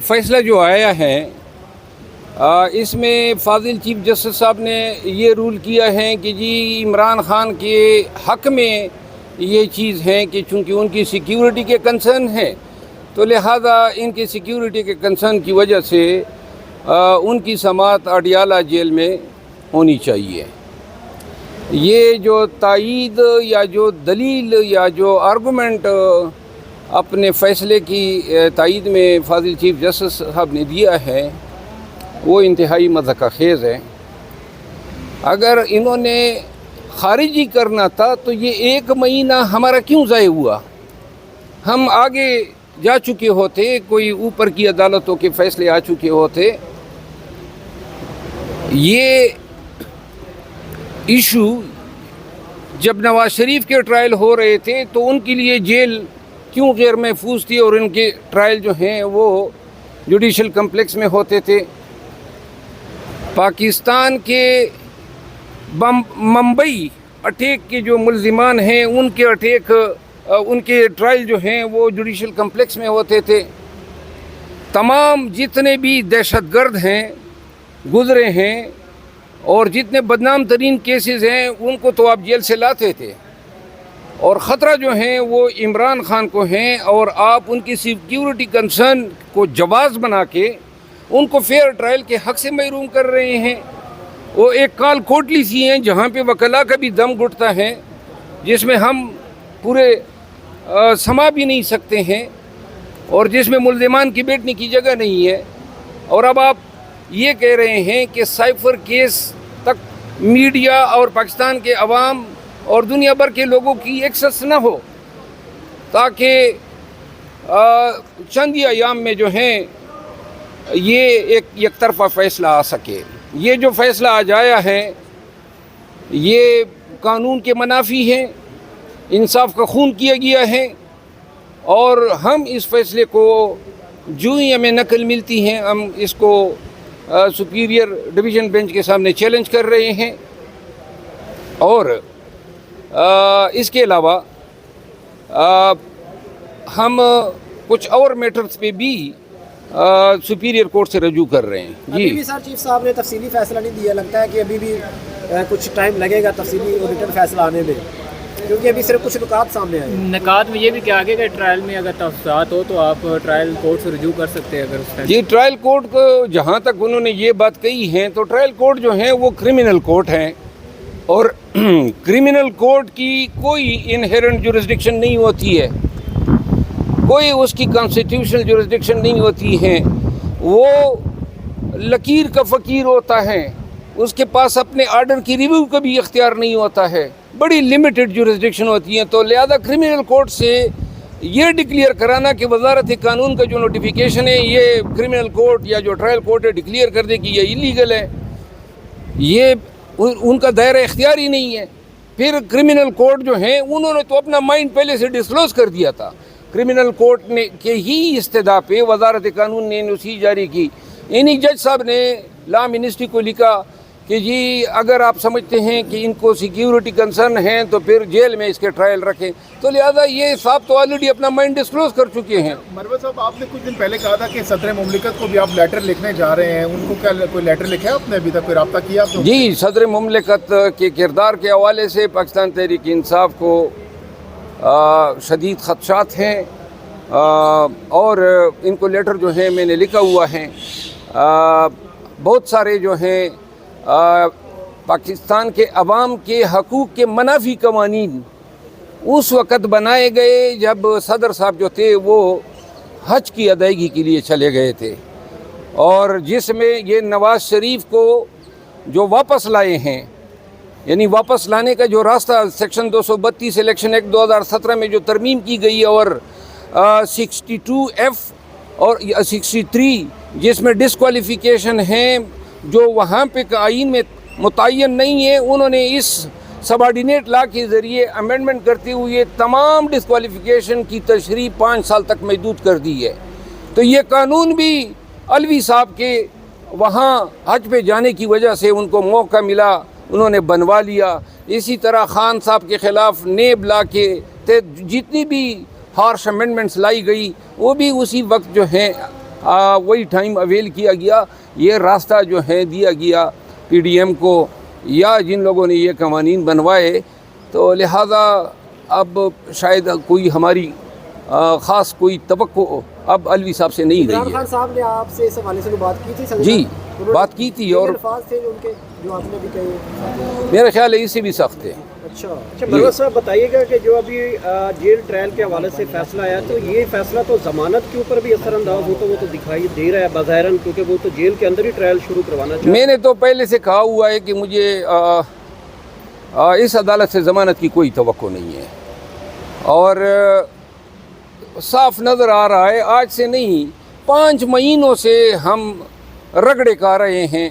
فیصلہ جو آیا ہے اس میں فاضل چیف جسٹس صاحب نے یہ رول کیا ہے کہ جی عمران خان کے حق میں یہ چیز ہے کہ چونکہ ان کی سیکیورٹی کے کنسرن ہے تو لہذا ان کی سیکیورٹی کے کنسرن کی وجہ سے ان کی سماعت اڈیالہ جیل میں ہونی چاہیے۔ یہ جو تائید یا جو دلیل یا جو آرگومنٹ اپنے فیصلے کی تائید میں فاضل چیف جسٹس صاحب نے دیا ہے وہ انتہائی مضحکہ خیز ہے۔ اگر انہوں نے خارجی کرنا تھا تو یہ 1 مہینہ ہمارا کیوں ضائع ہوا؟ ہم آگے جا چکے ہوتے، کوئی اوپر کی عدالتوں کے فیصلے آ چکے ہوتے۔ یہ ایشو جب نواز شریف کے ٹرائل ہو رہے تھے تو ان کے لیے جیل کیوں غیر محفوظ تھی اور ان کے ٹرائل جو ہیں وہ جوڈیشل کمپلیکس میں ہوتے تھے؟ پاکستان کے ممبئی اٹیک کے جو ملزمان ہیں ان کے ٹرائل جو ہیں وہ جوڈیشل کمپلیکس میں ہوتے تھے۔ تمام جتنے بھی دہشت گرد ہیں گزرے ہیں اور جتنے بدنام ترین کیسز ہیں ان کو تو آپ جیل سے لاتے تھے، اور خطرہ جو ہیں وہ عمران خان کو ہیں، اور آپ ان کی سیکیورٹی کنسرن کو جواز بنا کے ان کو فیئر ٹرائل کے حق سے محروم کر رہے ہیں۔ وہ ایک کال کوٹلی سی ہیں جہاں پہ وکلا کا بھی دم گھٹتا ہے، جس میں ہم پورے سما بھی نہیں سکتے ہیں، اور جس میں ملزمان کی بیٹھنے کی جگہ نہیں ہے۔ اور اب آپ یہ کہہ رہے ہیں کہ سائفر کیس تک میڈیا اور پاکستان کے عوام اور دنیا بھر کے لوگوں کی ایکسس نہ ہو، تاکہ چند ایام میں جو ہیں یہ ایک یک طرفہ فیصلہ آ سکے۔ یہ جو فیصلہ آج آیا ہے یہ قانون کے منافی ہے، انصاف کا خون کیا گیا ہے، اور ہم اس فیصلے کو جو ہی ہمیں نقل ملتی ہے ہم اس کو سپیریئر ڈویژن بینچ کے سامنے چیلنج کر رہے ہیں۔ اور اس کے علاوہ ہم کچھ اور میٹرز پہ بھی سپیریئر کورٹ سے رجوع کر رہے ہیں۔ ابھی بھی سر چیف صاحب نے تفصیلی فیصلہ نہیں دیا، لگتا ہے کہ ابھی بھی کچھ ٹائم لگے گا تفصیلی اور ریٹن فیصلہ آنے میں، کیونکہ ابھی صرف کچھ نکات سامنے آئے ہیں۔ نکات میں یہ بھی کیا آگے کہ ٹرائل میں اگر تفصیلات ہو تو آپ ٹرائل کورٹ سے رجوع کر سکتے ہیں۔ اگر جی ٹرائل کورٹ کو جہاں تک انہوں نے یہ بات کہی ہے تو ٹرائل کورٹ جو ہیں وہ کرمنل کورٹ ہیں، اور کرمنل کورٹ کی کوئی انہیرنٹ جورسڈکشن نہیں ہوتی ہے، کوئی اس کی کانسٹیٹیوشنل جورسڈکشن نہیں ہوتی ہے۔ وہ لکیر کا فقیر ہوتا ہے، اس کے پاس اپنے آرڈر کی ریویو کا بھی اختیار نہیں ہوتا ہے، بڑی لمیٹڈ جورسڈکشن ہوتی ہیں۔ تو لہذا کرمنل کورٹ سے یہ ڈکلیئر کرانا کہ وزارت قانون کا جو نوٹیفیکیشن ہے یہ کرمنل کورٹ یا جو ٹرائل کورٹ ہے ڈکلیئر کر دے کہ یہ ایلیگل ہے، یہ ان کا دائرہ اختیار ہی نہیں ہے۔ پھر کرمنل کورٹ جو ہیں انہوں نے تو اپنا مائنڈ پہلے سے ڈسکلوز کر دیا تھا۔ کرمنل کورٹ نے کے ہی استدعاء پہ وزارت قانون نے NOC جاری کی۔ انہی جج صاحب نے لا منسٹری کو لکھا کہ جی اگر آپ سمجھتے ہیں کہ ان کو سیکیورٹی کنسرن ہیں تو پھر جیل میں اس کے ٹرائل رکھیں۔ تو لہذا یہ صاحب تو آلریڈی اپنا مائنڈ ڈسکلوز کر چکے ہیں۔ مروت صاحب، آپ نے کچھ دن پہلے کہا تھا کہ صدر مملکت کو بھی آپ لیٹر لکھنے جا رہے ہیں، ان کو کیا کوئی لیٹر لکھا ہے آپ نے؟ ابھی تک کوئی رابطہ کیا آپ نے؟ جی صدر مملکت کے کردار کے حوالے سے پاکستان تحریک انصاف کو شدید خدشات ہیں، اور ان کو لیٹر جو ہیں میں نے لکھا ہوا ہے۔ بہت سارے جو ہیں پاکستان کے عوام کے حقوق کے منافی قوانین اس وقت بنائے گئے جب صدر صاحب جو تھے وہ حج کی ادائیگی کے لیے چلے گئے تھے، اور جس میں یہ نواز شریف کو جو واپس لائے ہیں، یعنی واپس لانے کا جو راستہ سیکشن 232 الیکشن ایکٹ 2017 میں جو ترمیم کی گئی اور 62F اور 63 جس میں ڈسکوالیفیکیشن ہیں جو وہاں پہ آئین میں متعین نہیں ہے، انہوں نے اس سبارڈینیٹ لا کے ذریعے امینڈمنٹ کرتے ہوئے تمام ڈسکوالیفیکیشن کی تشریح 5 سال تک محدود کر دی ہے۔ تو یہ قانون بھی علوی صاحب کے وہاں حج پہ جانے کی وجہ سے ان کو موقع ملا، انہوں نے بنوا لیا۔ اسی طرح خان صاحب کے خلاف نیب لا کے جتنی بھی ہارش امینڈمنٹس لائی گئی وہ بھی اسی وقت جو ہیں وہی ٹائم اویل کیا گیا. یہ راستہ جو ہے دیا گیا پی ڈی ایم کو یا جن لوگوں نے یہ قوانین بنوائے, تو لہٰذا اب شاید کوئی ہماری خاص کوئی توقع اب علوی صاحب سے نہیں عمران رہی ہے. خان صاحب نے آپ سے اس حوالے سے کوئی بات کی تھی سر؟ جی بات کی تھی, اور الفاظ تھے جو ان کے جو آپ نے بھی کہے. میرا خیال ہے اس سے بھی سخت ہے. اچھا مروت صاحب بتائیے گا کہ جو ابھی جیل ٹرائل کے حوالے سے فیصلہ آیا, تو یہ فیصلہ تو ضمانت کے اوپر بھی اثر انداز ہوتا وہ تو دکھائی دے رہا ہے بظاہراً, کیونکہ وہ تو جیل کے اندر ہی ٹرائل شروع کروانا چاہتے ہیں. میں نے تو پہلے سے کہا ہوا ہے کہ مجھے اس عدالت سے ضمانت کی کوئی توقع نہیں ہے, اور صاف نظر آ رہا ہے آج سے نہیں 5 مہینوں سے ہم رگڑے کھا رہے ہیں,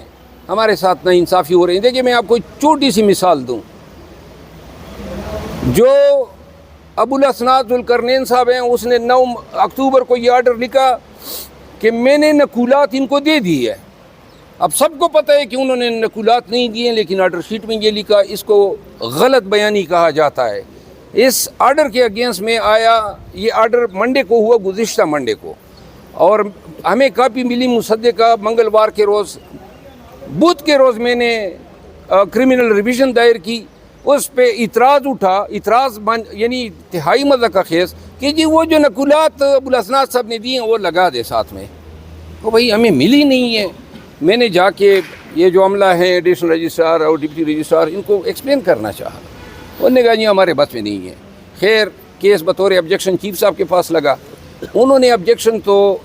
ہمارے ساتھ ناانصافی ہو رہی ہے. دیکھیے میں آپ کو چھوٹی سی مثال دوں, جو ابو الاسناد ذوالقرنین صاحب ہیں اس نے 9 اکتوبر کو یہ آرڈر لکھا کہ میں نے نقولات ان کو دے دی ہے. اب سب کو پتہ ہے کہ انہوں نے نقولات نہیں دیے, لیکن آرڈر شیٹ میں یہ لکھا. اس کو غلط بیانی کہا جاتا ہے. اس آرڈر کے اگینسٹ میں آیا, یہ آرڈر منڈے کو ہوا, گزشتہ منڈے کو, اور ہمیں کاپی ملی مصدقہ منگلوار کے روز. بدھ کے روز میں نے کرمنل ریویژن دائر کی, اس پہ اعتراض اٹھا, یعنی انتہائی مذاق خیز کہ جی وہ جو نقولات ابو الاسناد صاحب نے دی ہیں وہ لگا دے ساتھ میں. تو بھائی ہمیں ملی نہیں ہے. میں نے جا کے یہ جو عملہ ہیں ایڈیشنل رجسٹرار اور ڈپٹی رجسٹرار ان کو ایکسپلین کرنا چاہا, انہوں نے کہا جی ہمارے بس میں نہیں ہے. خیر کیس بطور آبجیکشن چیف صاحب کے پاس لگا, انہوں نے آبجیکشن تو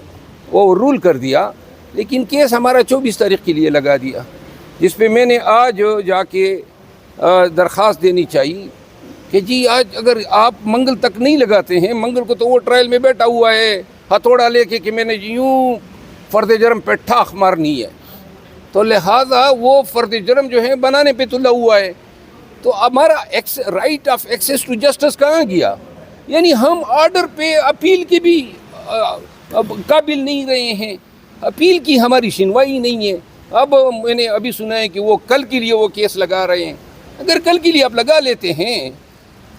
وہ رول کر دیا, لیکن کیس ہمارا 24 تاریخ کے لیے لگا دیا, جس پہ میں نے آج جا کے درخواست دینی چاہیے کہ جی آج اگر آپ منگل تک نہیں لگاتے ہیں, منگل کو تو وہ ٹرائل میں بیٹھا ہوا ہے ہتھوڑا لے کے کہ میں نے یوں فرد جرم پہ ٹھاک مارنی ہے, تو لہٰذا وہ فرد جرم جو ہے بنانے پہ تلا ہوا ہے. تو ہمارا right of access to justice کہاں گیا؟ یعنی ہم آرڈر پہ اپیل کے بھی قابل نہیں رہے ہیں, اپیل کی ہماری سنوائی نہیں ہے. اب میں نے ابھی سنا ہے کہ وہ کل کے لیے وہ کیس لگا رہے ہیں. اگر کل کے لیے آپ لگا لیتے ہیں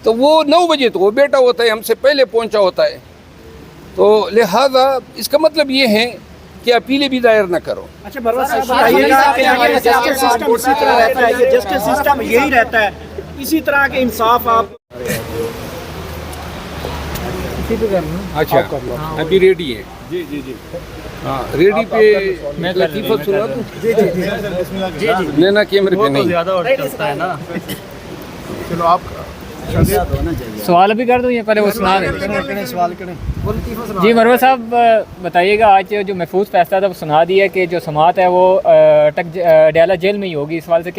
تو وہ 9 بجے تو وہ بیٹا ہوتا ہے, ہم سے پہلے پہنچا ہوتا ہے. تو لہٰذا اس کا مطلب یہ ہے کہ اپیلیں بھی دائر نہ کرو. اچھا مروت صاحب بتائیے گا کہ یہ جسٹس سسٹم اسی طرح رہتا ہے, یہ جسٹس سسٹم یہی رہتا ہے, اسی طرح کے انصاف آپ اچھا ابھی ریڈی ہے؟ جی جی جی ہاں ریڈی پہ میں لطیفہ سنا دوں. جی لینا کیمرے پہ نہیں. چلو آپ سوال بھی کر دوں یا پہلے وہ سنا دیں؟ سوال کریں. جی مروت صاحب بتائیے گا, آج جو محفوظ فیصلہ تھا وہ سنا دیا کہ جو سماعت ہے وہ ڈیالہ جیل میں ہی ہوگی, اس حوالے سے کیا